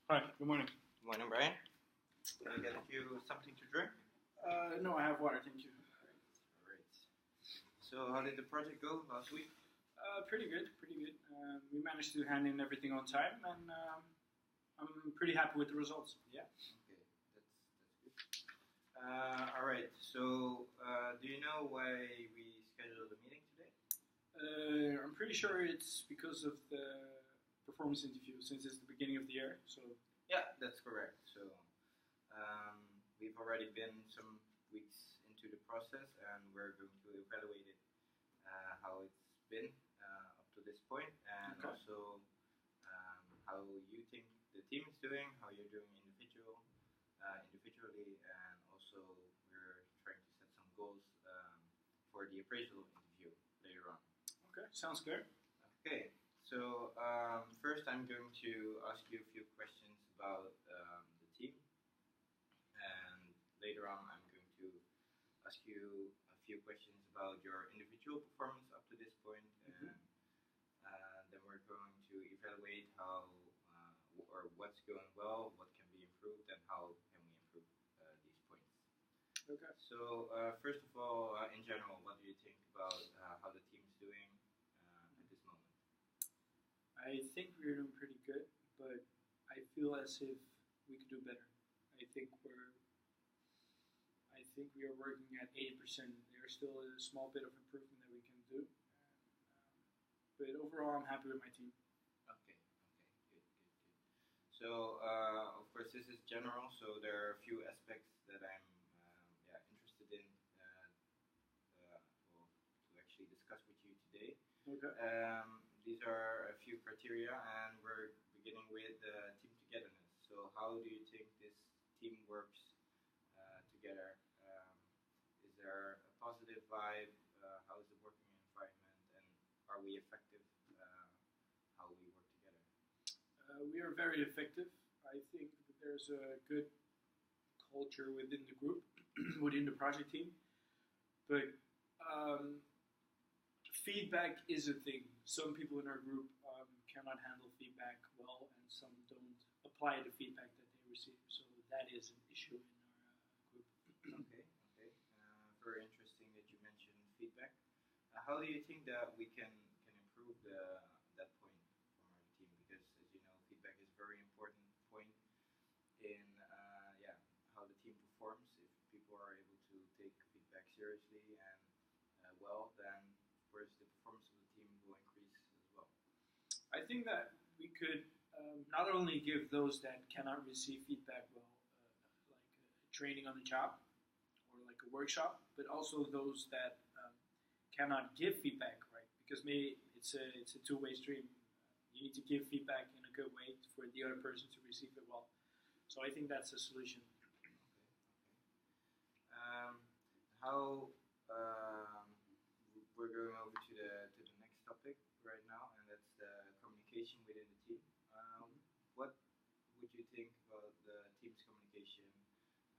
Hi, good morning. Morning, Brian. Can I get you something to drink? No, I have water, thank you. Alright. So, how did the project go last week? Pretty good, pretty good. We managed to hand in everything on time, and I'm pretty happy with the results. Yeah. Okay, that's good. Alright. So, do you know why we scheduled the meeting today? I'm pretty sure it's because of the performance interview, since it's the beginning of the year. So Yeah, that's correct. So, we've already been some weeks into the process, and we're going to evaluate it, how it's been up to this point, and Okay. also how you think the team is doing, how you're doing individually, and also we're trying to set some goals for the appraisal interview later on. okay, sounds good. Okay, so first I'm going to ask you a few questions about the team, and later on I'm going to ask you a few questions about your individual performance up to this point, and then we're going to evaluate how or what's going well, what can be improved, and how can we improve these points. Okay. So first of all, in general, what do you think about how the team is doing at this moment? I think we're doing pretty good, but I feel as if we could do better. I think we are working at 80%. There's still a small bit of improvement that we can do. But overall, I'm happy with my team. Okay, good. So, of course, this is general, so there are a few aspects that I'm interested in well, to actually discuss with you today. Okay. These are a few criteria, and we're beginning with team togetherness. So, how do you think this team works together? Is there a positive vibe? How is the working environment, and are we effective? How we work together? We are very effective. I think that there's a good culture within the group, within the project team. But feedback is a thing. Some people in our group cannot handle feedback well, and some don't apply the feedback that they receive. So that is an issue in our group. Okay. Very interesting that you mentioned feedback. How do you think that we can improve that point from our team? Because as you know, feedback is a very important point in how the team performs. If people are able to take feedback seriously and well, then of course the performance of the team will increase as well. I think that we could not only give those that cannot receive feedback well, like training on the job or like a workshop, but also those that cannot give feedback right, because maybe it's a two-way stream. You need to give feedback in a good way for the other person to receive it well. So I think that's a solution. How we're going over to the next topic right now, and that's the communication within the team. What would you think about the team's communication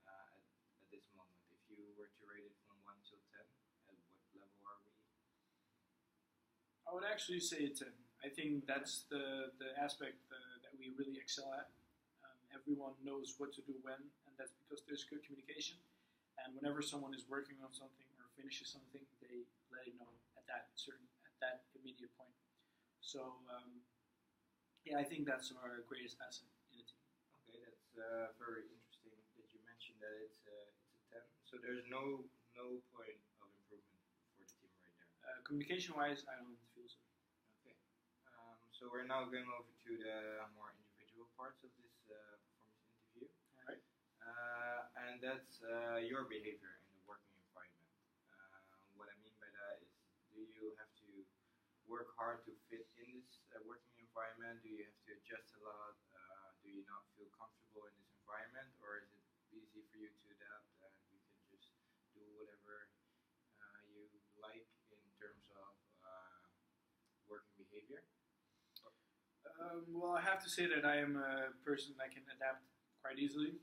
at this moment? If you were to rate it from 1 to 10, at what level are we? I would actually say a 10. I think that's the aspect that we really excel at. Everyone knows what to do when, and that's because there's good communication. And whenever someone is working on something or finishes something, they let it know at that immediate point. So I think that's our greatest asset in the team. Okay, that's very interesting that you mentioned that it's a 10. So there's no point of improvement for the team right there. Communication-wise, I don't feel so. Okay. So we're now going over to the more individual parts of this performance interview. All right. And that's your behavior in the working environment. What I mean by that is, do you have to work hard to fit in this working environment? Do you have to adjust a lot? Do you not feel comfortable in this environment, or is it easy for you to adapt and you can just do whatever you like in terms of working behavior? Well, I have to say that I am a person that can adapt quite easily,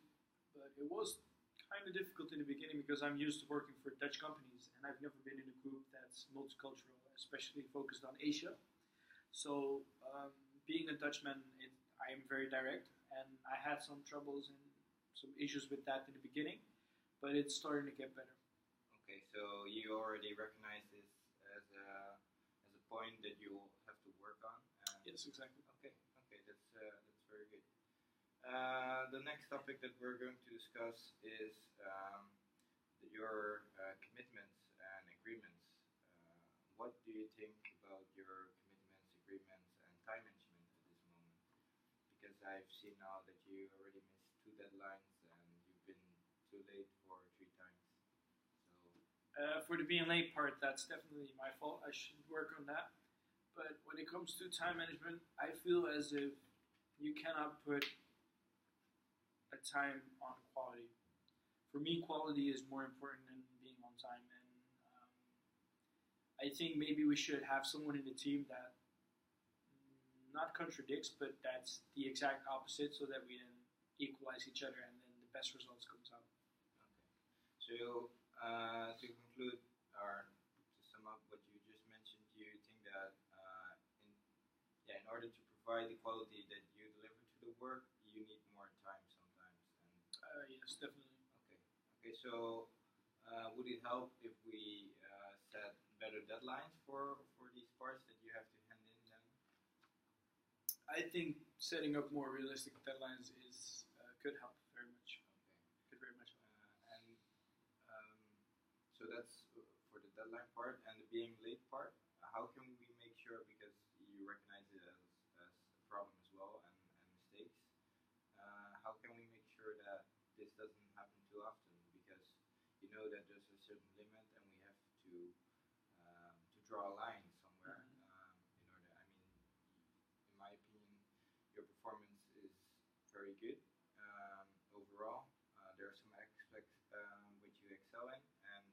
but it was kind of difficult in the beginning because I'm used to working for Dutch companies, and I've never been in a group that's multicultural, especially focused on Asia. So being a Dutchman, I am very direct, and and I had some troubles and some issues with that in the beginning, but it's starting to get better. Okay, so you already recognize this as a point that you have to work on. Yes, exactly. Okay, that's very good. The next topic that we're going to discuss is your commitments and agreements. What do you think about your commitments, agreements, and time management at this moment? Because I've seen now that you already missed 2 deadlines and you've been too late for 3 times. So For the being late part, that's definitely my fault. I should work on that. But when it comes to time management, I feel as if you cannot put a time on quality. For me, quality is more important than being on time. And I think maybe we should have someone in the team that not contradicts, but that's the exact opposite, so that we then equalize each other, and then the best results comes out. okay. So to conclude or to sum up what you just mentioned, do you think that in order to provide the quality that you deliver to the work, you need more time sometimes? And Yes, definitely. okay. So would it help if we set better deadlines for these parts that you have to hand in then? I think setting up more realistic deadlines could help very much. Okay. Could very much help. And so that's for the deadline part and the being late part. How can we make sure, because you recognize it as a problem as well and mistakes, how can we make sure that this doesn't happen too often? Because you know that there's a certain limit and we have to draw a line somewhere. In order, I mean, in my opinion, your performance is very good overall. There are some aspects which you excel in, and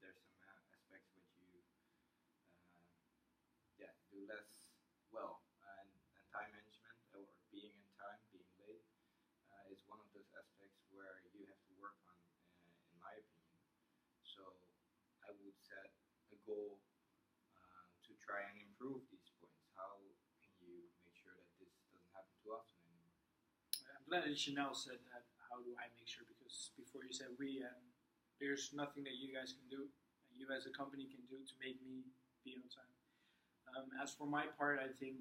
there's some aspects which you do less well. And time management or being in time, being late, is one of those aspects where you have to work on, in my opinion. So I would set a goal to try and improve these points. How can you make sure that this doesn't happen too often anymore? I'm glad that you now said that. How do I make sure? Because before you said we, and there's nothing that you guys can do, and you as a company can do to make me be on time. As for my part, I think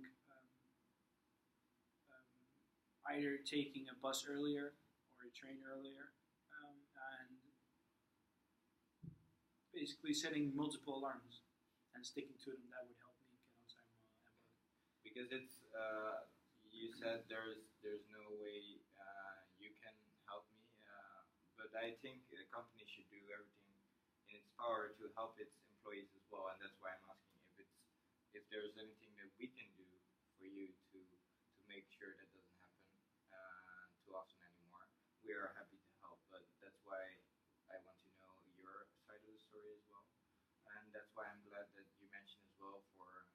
either taking a bus earlier or a train earlier, and basically setting multiple alarms and sticking to them, that would help me get on time at work. Because it's you said there's no way you can help me, but I think a company should do everything in its power to help its employees as well, and that's why I'm asking if there's anything that we can do for you to make sure that doesn't happen too often anymore. We are happy to help, but that's why I want to know your side of the story as well, and that's why I'm glad that you mentioned as well for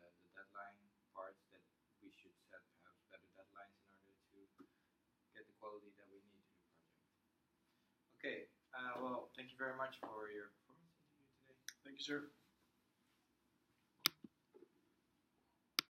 the deadline parts that we should set perhaps better deadlines in order to get the quality that we need to the project. Okay, well, thank you very much for your performance interview today. Thank you, sir.